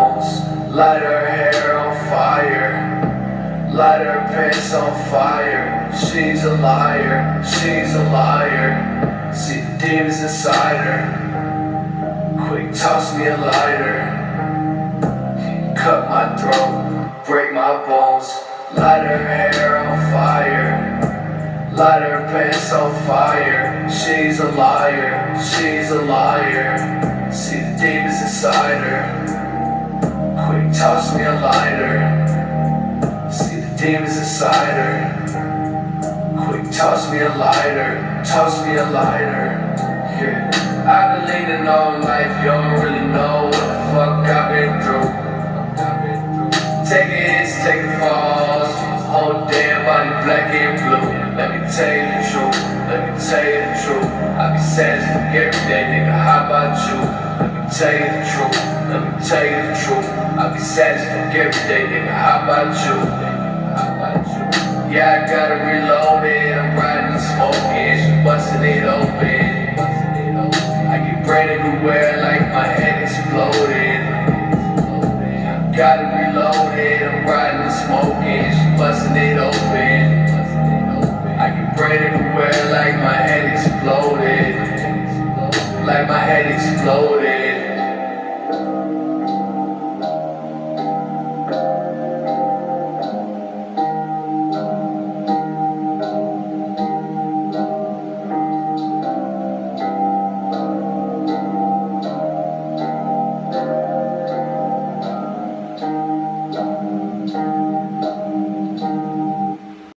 bones, light her hair on fire, light her pants on fire. She's a liar, she's a liar. See the demons inside her. Quick, toss me a lighter. Cut my throat, break my bones, light her hair on fire, light her pants on fire. She's a liar, she's a liar. See the demons inside her. Quick, toss me a lighter. See the demons inside her. Quick, toss me a lighter, toss me a lighter. Yeah, I've been leaning on life, you don't really know what the fuck I've been through. Take hits, take the falls, whole damn body black and blue. Let me tell you the truth, let me tell you the truth. I be satisfied every day, nigga, how about you? Let me tell you the truth, let me tell you the truth. I be satisfied every day, nigga, how about you? Yeah, I gotta reload it, I'm riding and smoking, she bustin' it open. I get brain everywhere like my head exploded. Gotta reload it, I'm riding and smoking, she bustin' it open. I get brain everywhere like my head exploded. Like my head exploded.